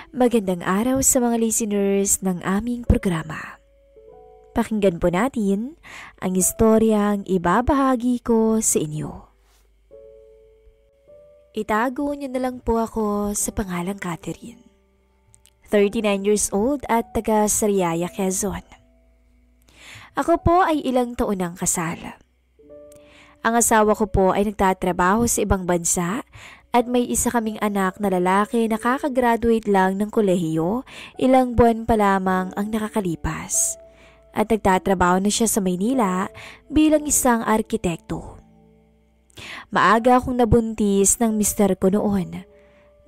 Magandang araw sa mga listeners ng aming programa. Pakinggan po natin ang istoryang ibabahagi ko sa inyo. Itago niyo na lang po ako sa pangalang Catherine. 39 years old at taga Sariaya, Quezon. Ako po ay ilang taon ng kasal. Ang asawa ko po ay nagtatrabaho sa ibang bansa at may isa kaming anak na lalaki na kakagraduate lang ng kolehiyo, ilang buwan pa lamang ang nakakalipas. At nagtatrabaho na siya sa Maynila bilang isang arkitekto. Maaga akong nabuntis ng mister ko noon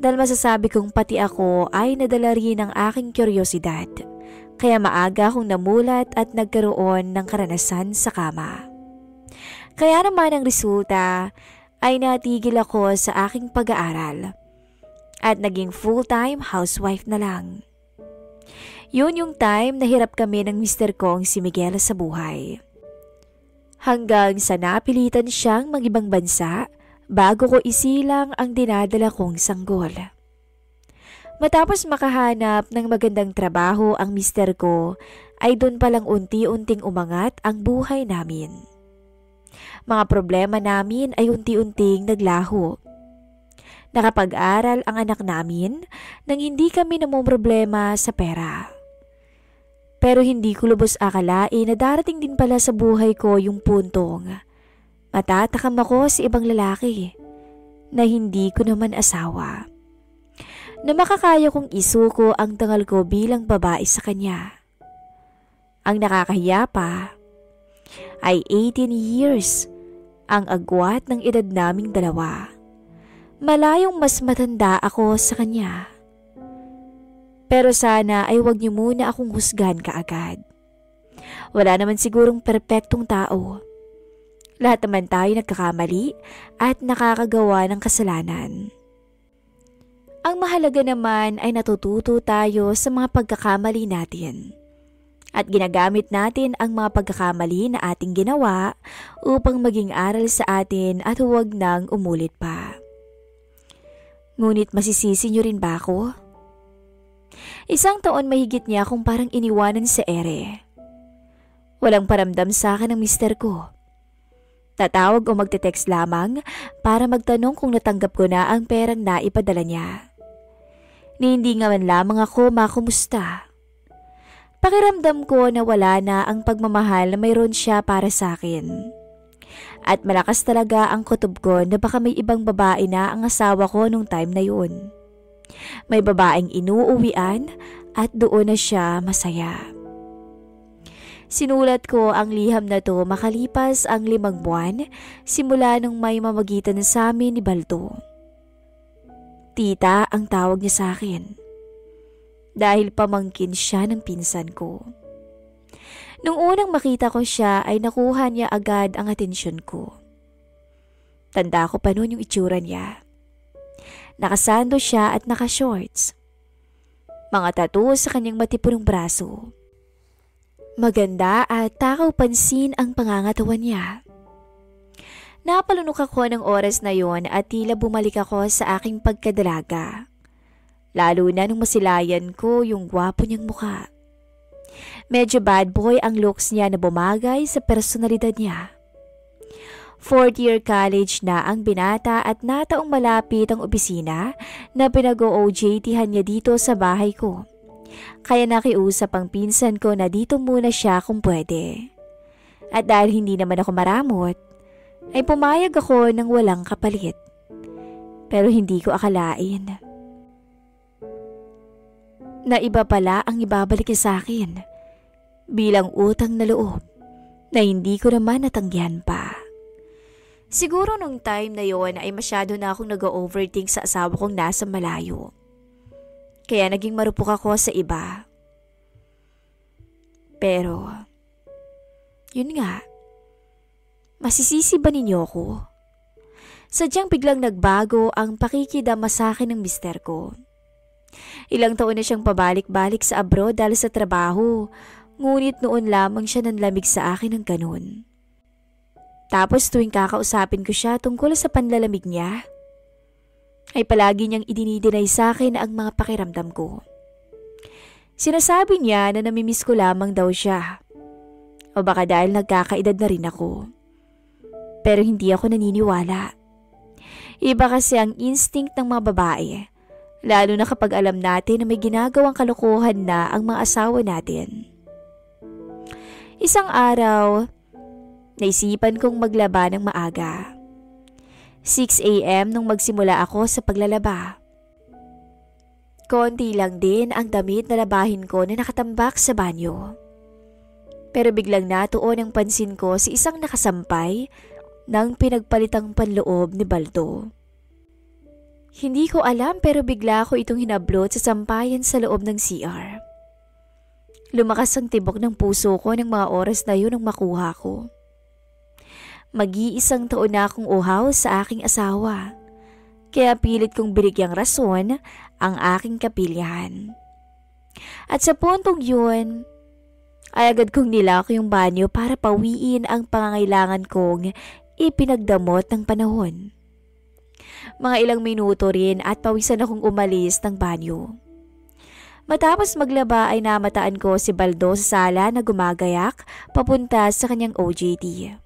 dahil masasabi kong pati ako ay nadala rin ng aking kuryosidad. Kaya maaga akong namulat at nagkaroon ng karanasan sa kama. Kaya naman ang resulta ay natigil ako sa aking pag-aaral at naging full-time housewife na lang. Yun yung time na hirap kami ng mister kong si Miguel sa buhay. Hanggang sa napilitan siyang mag-ibang bansa bago ko isilang ang dinadala kong sanggol. Matapos makahanap ng magandang trabaho ang mister ko ay doon palang unti-unting umangat ang buhay namin. Mga problema namin ay unti-unting naglaho. Nakapag-aral ang anak namin nang hindi kami namumroblema sa pera. Pero hindi ko lubos akalain na darating din pala sa buhay ko yung puntong matatakam ako sa ibang lalaki na hindi ko naman asawa. Na makakaya kong isuko ang tangal ko bilang babae sa kanya. Ang nakakahiya pa ay 18 years ang agwat ng edad naming dalawa. Malayong mas matanda ako sa kanya. Pero sana ay wag niyo muna akong husgahan kaagad. Wala naman sigurong perpektong tao. Lahat naman tayo nagkakamali at nakakagawa ng kasalanan. Ang mahalaga naman ay natututo tayo sa mga pagkakamali natin. At ginagamit natin ang mga pagkakamali na ating ginawa upang maging aral sa atin at huwag nang umulit pa. Ngunit masisisi niyo rin ba ako? Isang taon mahigit niya akong parang iniwanan sa ere. Walang paramdam sa akin ang mister ko. Tatawag o magte-text lamang para magtanong kung natanggap ko na ang perang naipadala niya. Ni hindi nga man lamang ako makumusta. Pakiramdam ko na wala na ang pagmamahal na mayroon siya para sa akin. At malakas talaga ang kutob ko na baka may ibang babae na ang asawa ko nung time na yun. May babaeng inuuwian at doon na siya masaya. Sinulat ko ang liham na to makalipas ang 5 buwan simula nung may mamagitan sa amin ni Balto. Tita ang tawag niya sa akin. Dahil pamangkin siya ng pinsan ko. Nung unang makita ko siya ay nakuha niya agad ang atensyon ko. Tanda ko pa noon yung itsura niya. Nakasando siya at nakashorts. Mga tattoo sa kanyang matipunong braso. Maganda at takaw pansin ang pangangatawan niya. Napalunok ako ng oras na yon at tila bumalik ako sa aking pagkadalaga. Lalo na nung masilayan ko yung gwapo niyang mukha. Medyo bad boy ang looks niya na bumagay sa personalidad niya. 4th year college na ang binata at nataong malapit ang opisina na pinag-OJT-han niya dito sa bahay ko. Kaya nakiusap ang pinsan ko na dito muna siya kung pwede. At dahil hindi naman ako maramot, ay pumayag ako ng walang kapalit. Pero hindi ko akalain na iba pala ang ibabalik niya sa akin bilang utang na loob na hindi ko naman natanggihan pa. Siguro nung time na yon ay masyado na akong nag-overthink sa asawa kong nasa malayo. Kaya naging marupok ako sa iba. Pero, yun nga, masisisi ba ninyo ko? Sadyang biglang nagbago ang pakikidama sa akin ng mister ko. Ilang taon na siyang pabalik-balik sa abroad dahil sa trabaho, ngunit noon lamang siya nanlamig sa akin ng ganun. Tapos tuwing kakausapin ko siya tungkol sa panlalamig niya, ay palagi niyang idinidinay sa akin ang mga pakiramdam ko. Sinasabi niya na namimiss ko lamang daw siya. O baka dahil nagkakaedad na rin ako. Pero hindi ako naniniwala. Iba kasi ang instinct ng mga babae, lalo na kapag alam natin na may ginagawang kalokohan na ang mga asawa natin. Isang araw, naisipan kong maglaba ng maaga. 6 a.m. nung magsimula ako sa paglalaba. Konti lang din ang damit na labahin ko na nakatambak sa banyo. Pero biglang natuon ang pansin ko si isang nakasampay ng pinagpalitang panloob ni Baldo. Hindi ko alam pero bigla ko itong hinablot sa sampayan sa loob ng CR. Lumakas ang tibok ng puso ko ng mga oras na yun ang makuha ko. Mag-iisang taon na akong uhaw sa aking asawa. Kaya pilit kong binigyang rason ang aking kapilyahan. At sa puntong yun, ay agad kong nilak yung banyo para pawiin ang pangangailangan kong ipinagdamot ng panahon. Mga ilang minuto rin at pawisan akong umalis ng banyo. Matapos maglaba ay namataan ko si Baldo sa sala na gumagayak papunta sa kanyang OJT.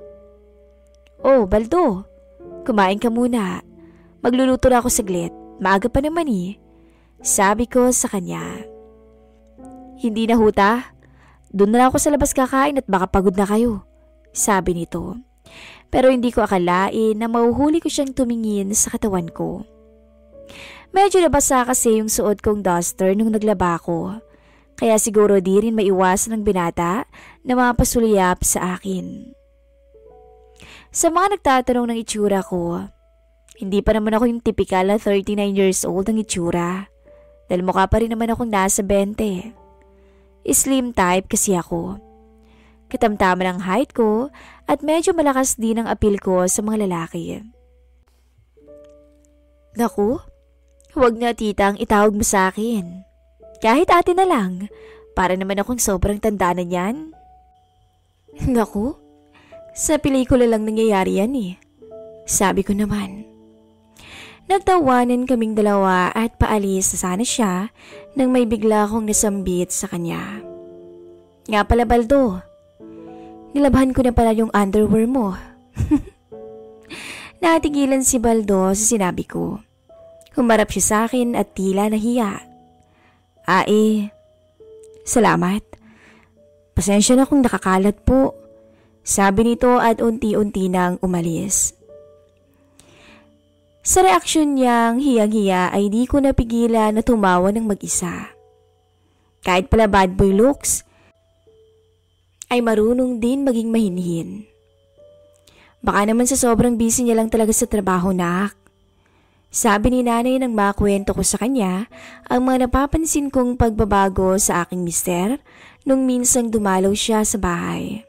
"Oh, Baldo, kumain ka muna. Magluluto na ako saglit. Maaga pa naman eh," sabi ko sa kanya. "Hindi na huta. Doon na ako sa labas kakain at baka pagod na kayo," sabi nito. Pero hindi ko akalain na mahuhuli ko siyang tumingin sa katawan ko. Medyo nabasa kasi yung suot kong duster nung naglaba ko. Kaya siguro di rin maiwasan ng binata na mapasuliyap sa akin. Sa mga nagtatanong ng itsura ko, hindi pa naman ako yung typical na 39 years old ang itsura. Dahil mukha pa rin naman akong nasa 20. Slim type kasi ako. Katamtaman ang height ko at medyo malakas din ang appeal ko sa mga lalaki. "Naku, huwag na tita ang itawag mo sa akin. Kahit ate na lang, para naman akong sobrang tanda na yan." "Naku, sa pelikula lang nangyayari yan eh," sabi ko naman. Nagtawanan kaming dalawa at paalis na sana siya nang may bigla akong nasambit sa kanya. "Nga pala Baldo, nilabhan ko na pala yung underwear mo." Natigilan si Baldo sa sinabi ko. Humarap siya sa akin at tila nahiya. Salamat. Pasensya na kung nakakalat po," sabi nito at unti-unti nang umalis. Sa reaksyon niyang hiyang-hiya ay di ko napigilan na tumawa ng mag-isa. Kahit pala bad boy looks, ay marunong din maging mahinhin. Baka naman sa sobrang busy niya lang talaga sa trabaho, nak. Sabi ni nanay nang makwento ko sa kanya ang mga napapansin kong pagbabago sa aking mister nung minsang dumalaw siya sa bahay.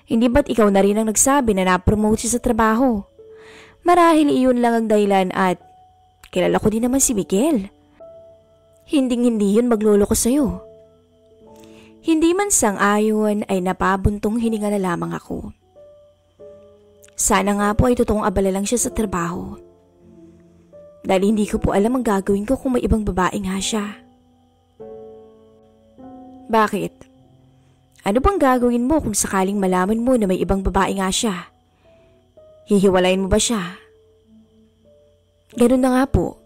"Hindi ba't ikaw na rin ang nagsabi na na-promote siya sa trabaho? Marahil iyon lang ang dahilan at kilala ko din naman si Miguel. Hinding-hindi yun magloloko sa'yo." Hindi man sang-ayon ay napabuntong hininga na lamang ako. Sana nga po ay totoong abala lang siya sa trabaho. Dahil hindi ko po alam ang gagawin ko kung may ibang babae nga siya. "Bakit? Ano bang gagawin mo kung sakaling malaman mo na may ibang babae nga siya? Hihiwalayin mo ba siya?" "Ganun na nga po.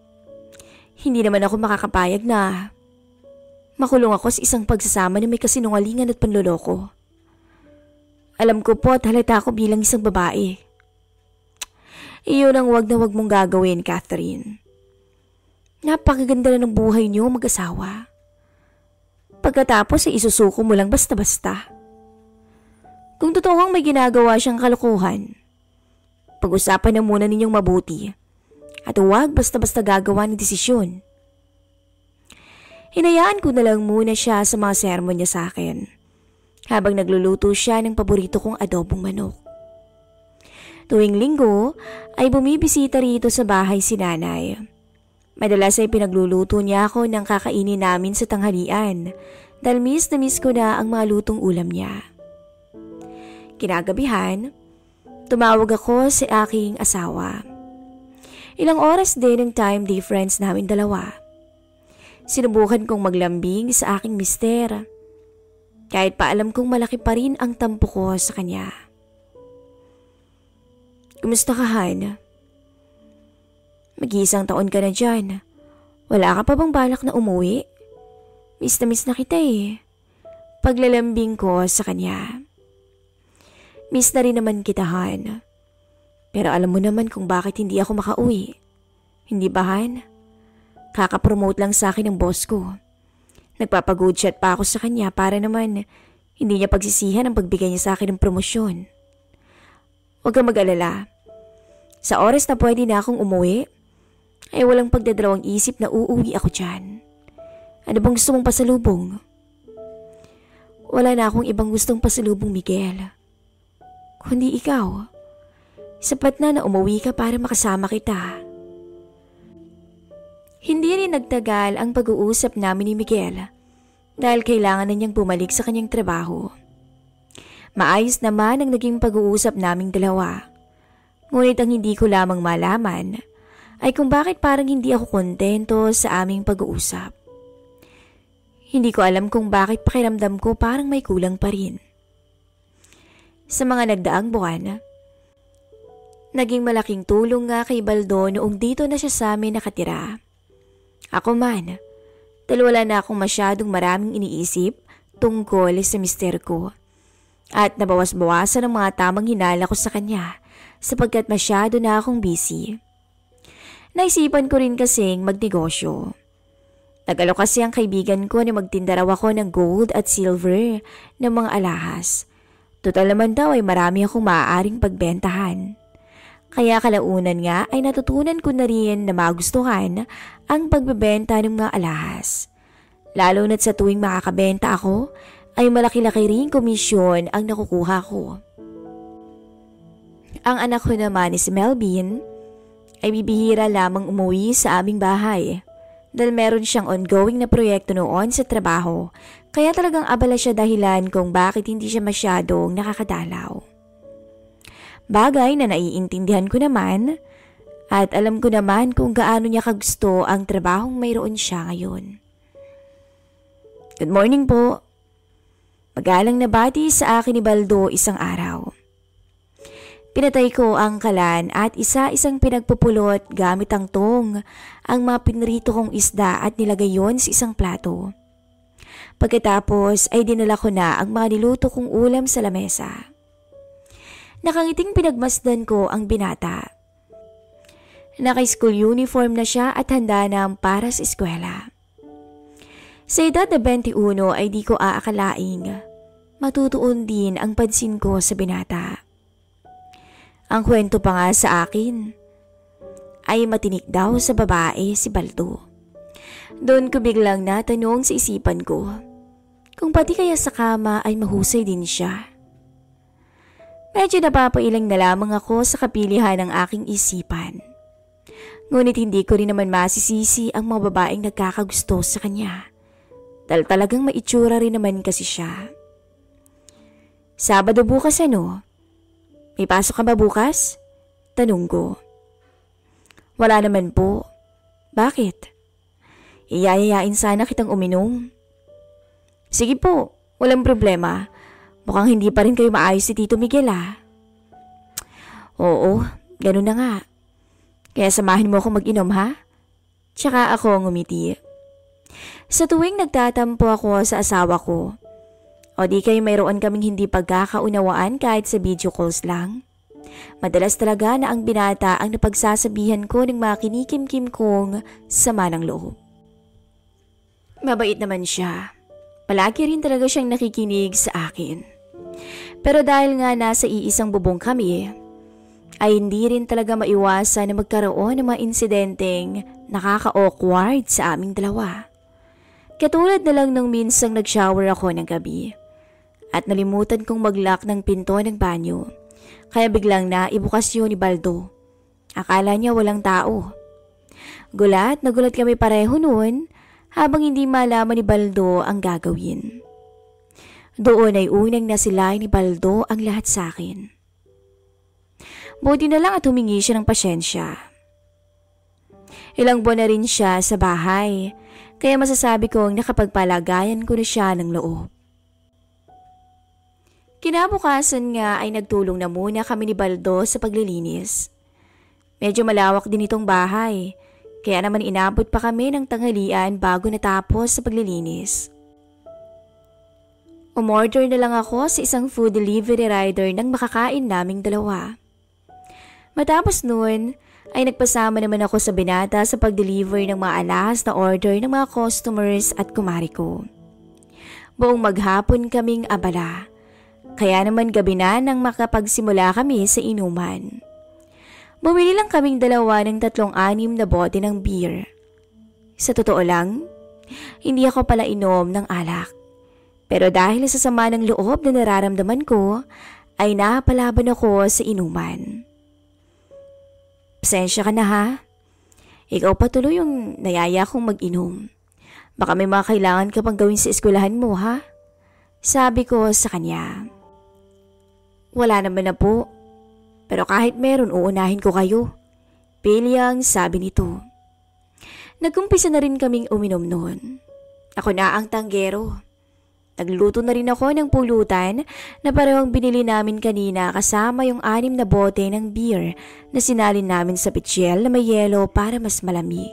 Hindi naman ako makakapayag na makulong ako sa isang pagsasama na may kasinungalingan at panloloko. Alam ko po at halata ko bilang isang babae. Iyon ang wag na wag mong gagawin, Catherine. Napakaganda na ng buhay niyo mag-asawa. Pagkatapos ay isusuko mo lang basta-basta. Kung totoong may ginagawa siyang kalokohan, pag-usapan na muna ninyong mabuti at huwag basta-basta gagawa ng desisyon." Hinayaan ko na lang muna siya sa mga sermon niya sa akin habang nagluluto siya ng paborito kong adobong manok. Tuwing linggo ay bumibisita rito sa bahay si nanay. Madalas ay pinagluluto niya ako ng kakainin namin sa tanghalian dahil miss na miss ko na ang mga lutong ulam niya. Kinagabihan Tumawag ako sa aking asawa. Ilang oras din ang time difference namin dalawa. Sinubukan kong maglambing sa aking mister. Kahit pa alam kong malaki pa rin ang tampo ko sa kanya. Kumusta ka, Han? Mag-iisang taon ka na dyan. Wala ka pa bang balak na umuwi? Miss na kita eh. Paglalambing ko sa kanya. Miss na rin naman kita, Han. Pero alam mo naman kung bakit hindi ako makauwi. Hindi ba, Han? Kaka-promote lang sa akin ng boss ko. Nagpapag-good chat pa ako sa kanya para naman hindi niya pagsisihan ang pagbigay niya sa akin ng promosyon. Huwag kang mag-alala. Sa oras na pwede na akong umuwi, ay walang pagdadalawang isip na uuwi ako dyan. Ano bang gusto mong pasalubong? Wala na akong ibang gustong pasalubong, Miguel. Kundi ikaw. Sapat na umuwi ka para makasama kita. Hindi rin nagtagal ang pag-uusap namin ni Miguel dahil kailangan na niyang bumalik sa kanyang trabaho. Maayos naman ang naging pag-uusap naming dalawa. Ngunit ang hindi ko lamang malaman ay kung bakit parang hindi ako kontento sa aming pag-uusap. Hindi ko alam kung bakit pakiramdam ko parang may kulang pa rin. Sa mga nagdaang buwan, naging malaking tulong nga kay Baldo noong dito na siya sa amin nakatira. Ako man, dahil wala na akong masyadong maraming iniisip tungkol sa mister ko. At nabawas-bawasan ang mga tamang hinala ko sa kanya sapagkat masyado na akong busy. Naisipan ko rin kasing magnegosyo. Nag-alok kasi ang kaibigan ko na magtinda raw ako ng gold at silver ng mga alahas. Total naman daw ay marami akong maaaring pagbentahan. Kaya kalaunan nga ay natutunan ko na rin na magustuhan ang pagbebenta ng mga alahas. Lalo na't sa tuwing makakabenta ako ay malaki-laki rin komisyon ang nakukuha ko. Ang anak ko naman ni si Melvin ay bibihira lamang umuwi sa aming bahay dahil meron siyang ongoing na proyekto noon sa trabaho kaya talagang abala siya dahilan kung bakit hindi siya masyadong nakakadalaw. Bagay na naiintindihan ko naman at alam ko naman kung gaano niya kagusto ang trabahong mayroon siya ngayon. Good morning po. Magalang na bati sa akin ni Baldo isang araw. Pinatay ko ang kalan at isa-isang pinagpupulot gamit ang tong ang mga pinrito kong isda at nilagay yon sa isang plato. Pagkatapos ay dinala ko na ang mga niluto kong ulam sa lamesa. Nakangiting pinagmasdan ko ang binata. Naka-school uniform na siya at handa na para sa eskwela. Sa edad na 21 ay di ko aakalaing matutuon din ang pansin ko sa binata. Ang kwento pa nga sa akin ay matinik daw sa babae si Baldo. Doon ko biglang natanong sa isipan ko kung pati kaya sa kama ay mahusay din siya. Medyo napapailang na lamang ako sa kapilihan ng aking isipan. Ngunit hindi ko rin naman masisisi ang mga babaeng nagkakagusto sa kanya. Dahil talagang maitsura rin naman kasi siya. Sabado bukas ano? May pasok ka ba bukas? Tanong ko. Wala naman po. Bakit? Iyayayain sana kitang uminom. Sige po, walang problema. Mukhang hindi pa rin kayo maayos si Tito Miguel ah. Oo, ganun na nga. Kaya samahin mo ako mag-inom ha? Tsaka ako ngumiti. Sa tuwing nagtatampo ako sa asawa ko, o di kayo mayroon kaming hindi pagkakaunawaan kahit sa video calls lang. Madalas talaga na ang binata ang napagsasabihan ko ng mga kinikim-kim kong sama ng loob. Mabait naman siya. Palagi rin talaga siyang nakikinig sa akin. Pero dahil nga nasa iisang bubong kami, ay hindi rin talaga maiwasan na magkaroon ng mga insidenteng nakaka-awkward sa aming dalawa. Katulad na lang nung minsang nag-shower ako ng gabi at nalimutan kong mag-lock ng pinto ng banyo kaya biglang naibukas yun ni Baldo. Akala niya walang tao. Gulat na gulat kami pareho noon habang hindi malaman ni Baldo ang gagawin. Doon ay unang nasilay ni Baldo ang lahat sa akin. Buti na lang at humingi siya ng pasyensya. Ilang buwan na rin siya sa bahay, kaya masasabi kong nakapagpalagayan ko na siya ng loob. Kinabukasan nga ay nagtulong na muna kami ni Baldo sa paglilinis. Medyo malawak din itong bahay, kaya naman inabot pa kami ng tanghalian bago natapos sa paglilinis. Umorder na lang ako sa isang food delivery rider nang makakain naming dalawa. Matapos noon, ay nagpasama naman ako sa binata sa pag-deliver ng mga alahas na order ng mga customers at kumari ko. Buong maghapon kaming abala, kaya naman gabi na nang makapagsimula kami sa inuman. Bumili lang kaming dalawa ng 3-6 na bote ng beer. Sa totoo lang, hindi ako pala inom ng alak. Pero dahil sa sama ng loob na nararamdaman ko, ay napalaban ako sa inuman. Pasensya ka na ha. Ikaw pa tuloy yung nayaya kong mag-inom. Baka may mga kailangan ka pang gawin sa eskwelahan mo ha? Sabi ko sa kanya. Wala naman na po. Pero kahit meron, uunahin ko kayo. Pilyang sabi nito. Nagkumpisa na rin kaming uminom noon. Ako na ang tanggero. Nagluto na rin ako ng pulutan na parehong binili namin kanina kasama yung 6 na bote ng beer na sinalin namin sa pitsyel na may yelo para mas malamig.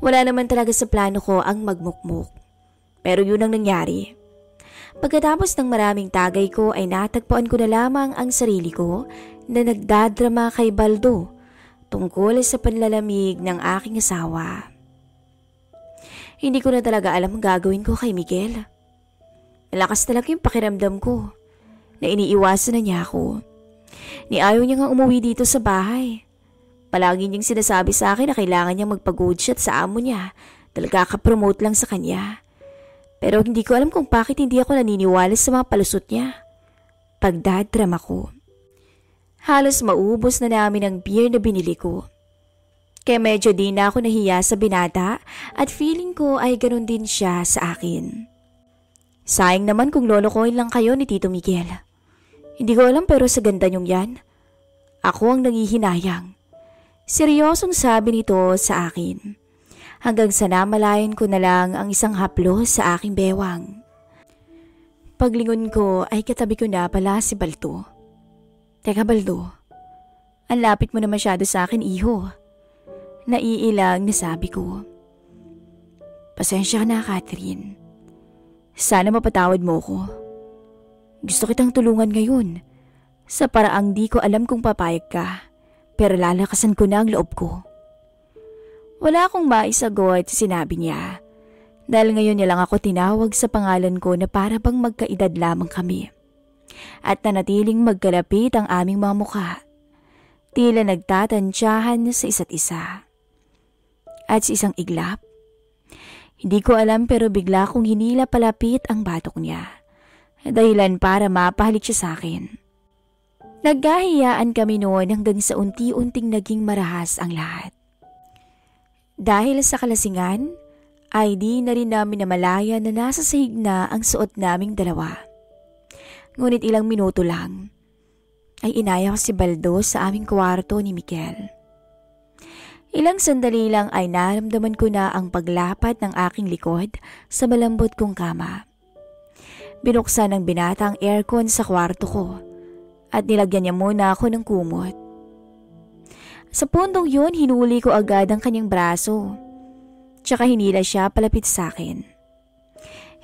Wala naman talaga sa plano ko ang magmukmuk. Pero yun ang nangyari. Pagkatapos ng maraming tagay ko ay natagpuan ko na lamang ang sarili ko na nagdadrama kay Baldo tungkol sa panlalamig ng aking asawa. Hindi ko na talaga alam ang gagawin ko kay Miguel. Malakas talaga yung pakiramdam ko na iniiwasan na niya ako. Ayaw niya nga umuwi dito sa bahay. Palagi niyang sinasabi sa akin na kailangan niyang magpa-good shot sa amo niya dahil kaka-promote lang sa kanya. Pero hindi ko alam kung bakit hindi ako naniniwala sa mga palusot niya. Pagdadrama ko. Halos maubos na namin ang beer na binili ko. Kaya medyo di na ako nahiya sa binata at feeling ko ay ganun din siya sa akin. Sayang naman kung lolokohin lang kayo ni Tito Miguel. Hindi ko alam pero sa ganda niyong yan, ako ang nangihinayang. Seryosong sabi nito sa akin. Hanggang sa namalayan ko na lang ang isang haplo sa aking bewang. Paglingon ko ay katabi ko na pala si Baldo. Teka Baldo, ang lapit mo na masyado sa akin iho. Naiilang na sabi ko. Pasensya ka na Catherine. Sana mapatawad mo ko. Gusto kitang tulungan ngayon. Sa paraang di ko alam kung papayag ka. Pero lalakasan ko na ang loob ko. Wala akong maisagot sa sinabi niya. Dahil ngayon niya lang ako tinawag sa pangalan ko na para bang magkaedad lamang kami. At nanatiling magkalapit ang aming mga mukha. Tila nagtatansyahan sa isa't isa. At sa isang iglap, hindi ko alam pero bigla kong hinila palapit ang batok niya. Dahilan para mapahalik siya sa akin. Naghahiyaan kami noon hanggang sa unti-unting naging marahas ang lahat. Dahil sa kalasingan, ay di na rin namin namalaya na nasa sahig na ang suot naming dalawa. Ngunit ilang minuto lang, ay inaya ko si Baldo sa aming kwarto ni Miguel. Ilang sandali lang ay naramdaman ko na ang paglapat ng aking likod sa malambot kong kama. Binuksan ng binata ang aircon sa kwarto ko at nilagyan niya muna ako ng kumot. Sa puntong yun, hinuli ko agad ang kanyang braso. Tsaka hinila siya palapit sa akin.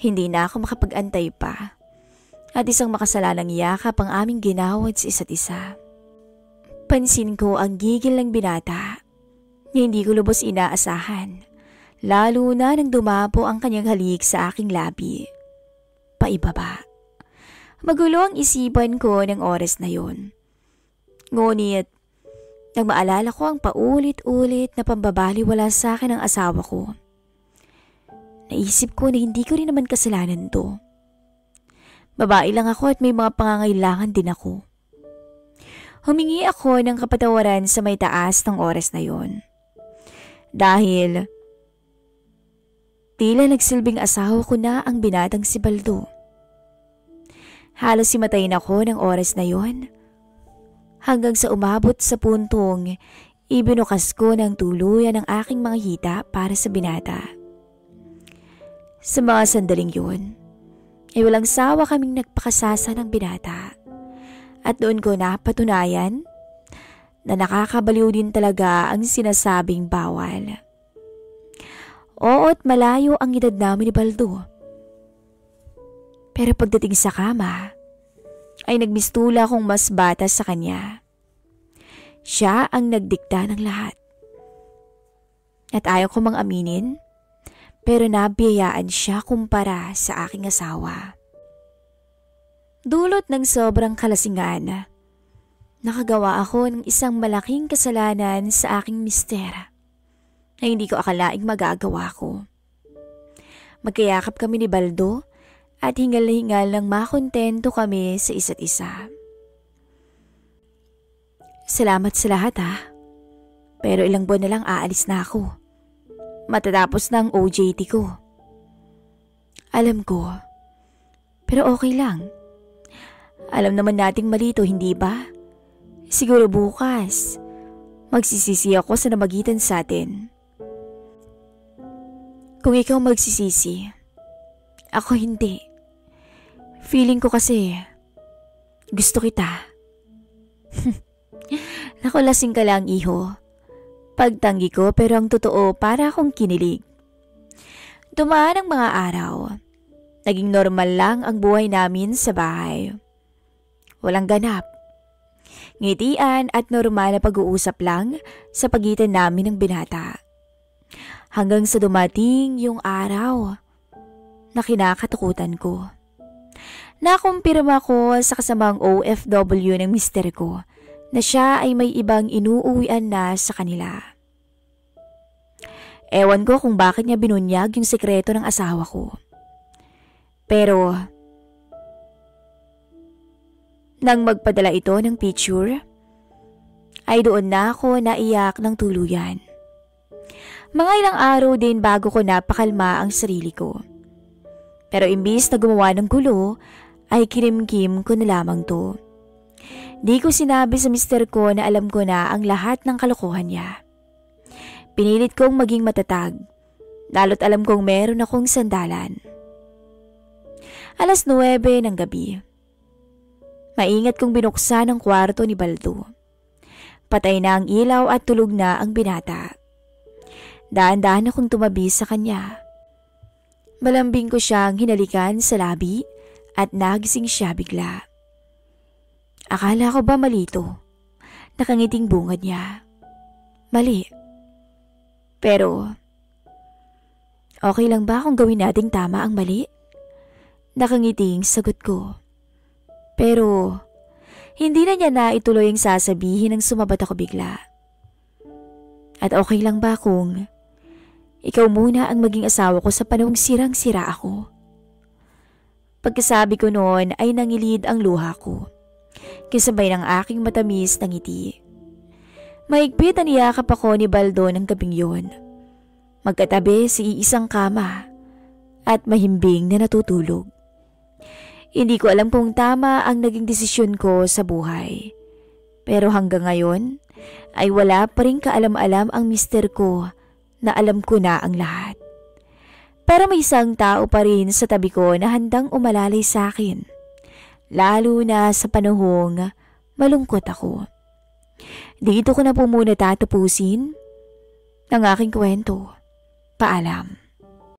Hindi na ako makapag-antay pa. At isang makasalalang yakap ang aming ginawad sa isa't isa. Pansin ko ang gigil ng binata. Hindi ko lubos inaasahan. Lalo na nang dumapo ang kanyang halik sa aking labi. Paibaba. Magulo ang isipan ko ng oras na yon. Ngunit, nang maalala ko ang paulit-ulit na pambabaliwala sa akin ng asawa ko, naisip ko na hindi ko rin naman kasalanan to. Babae lang ako at may mga pangangailangan din ako. Humingi ako ng kapatawaran sa may taas ng oras na yon. Dahil tila nagsilbing asawa ko na ang binatang si Baldo. Halos himatayin ako ng oras na yon. hanggang sa umabot sa puntong ibinukas ko ng tuluyan ang aking mga hita para sa binata. Sa mga sandaling yun, ay walang sawa kaming nagpakasasa ng binata. At doon ko napatunayan na nakakabaliw din talaga ang sinasabing bawal. Oo't malayo ang edad namin ni Baldo. Pero pagdating sa kama, ay nagmistula akong mas bata sa kanya. Siya ang nagdikta ng lahat. At ayaw ko mang aminin, pero nabiyayaan siya kumpara sa aking asawa. Dulot ng sobrang kalasingan, nakagawa ako ng isang malaking kasalanan sa aking mister na hindi ko akalaing magagawa ko. Magkayakap kami ni Baldo at hingal na hingal nang makontento kami sa isa't isa. Salamat sa lahat pero ilang buwan na lang aalis na ako. Matatapos na ang OJT ko. Alam ko, pero okay lang. Alam naman nating mali ito, hindi ba? Siguro bukas, magsisisi ako sa namagitan sa atin. Kung ikaw magsisisi, ako hindi. Feeling ko kasi, gusto kita. Naku, lasing ka lang, iho. Pagtanggi ko pero ang totoo para akong kinilig. Dumaan ang mga araw. Naging normal lang ang buhay namin sa bahay. Walang ganap. Ngitian at normal na pag-uusap lang sa pagitan namin ng binata. Hanggang sa dumating yung araw na kinakatakutan ko. Nakumpirma ko sa kasamang OFW ng mister ko na siya ay may ibang inuuwian na sa kanila. Ewan ko kung bakit niya binunyag yung sekreto ng asawa ko. Pero, nang magpadala ito ng picture, ay doon na ako naiyak ng tuluyan. Mga ilang araw din bago ko napakalma ang sarili ko. Pero imbis na gumawa ng gulo, ay kinimkim ko na lamang to. Di ko sinabi sa mister ko na alam ko na ang lahat ng kalokohan niya. Pinilit kong maging matatag, lalo't alam kong meron akong sandalan. 9:00 ng gabi. Maingat kong binuksan ang kwarto ni Baldo. Patay na ang ilaw at tulog na ang binata. Daan-daan akong tumabi sa kanya. Malambing ko siyang hinalikan sa labi at nagising siya bigla. Akala ko ba malito? Nakangiting bungad niya. Mali. Pero, okay lang ba kung gawin nating tama ang mali? Nakangiting sagot ko. Pero, hindi na niya na ituloy ang sasabihin nang sumabat ako bigla. At okay lang ba kung ikaw muna ang maging asawa ko sa panahong sirang-sira ako? Pagkasabi ko noon ay nangilid ang luha ko. Kasabay ng aking matamis na ngiti. Mahigpit na niyakap ako ni Baldo ng gabing yun. Magkatabi sa iisang kama at mahimbing na natutulog. Hindi ko alam kung tama ang naging desisyon ko sa buhay. Pero hanggang ngayon ay wala pa rin kaalam-alam ang mister ko na alam ko na ang lahat. Pero may isang tao pa rin sa tabi ko na handang umalalay sa akin. Lalo na sa panahong malungkot ako. Dito ko na po muna tatapusin ang aking kwento. Paalam.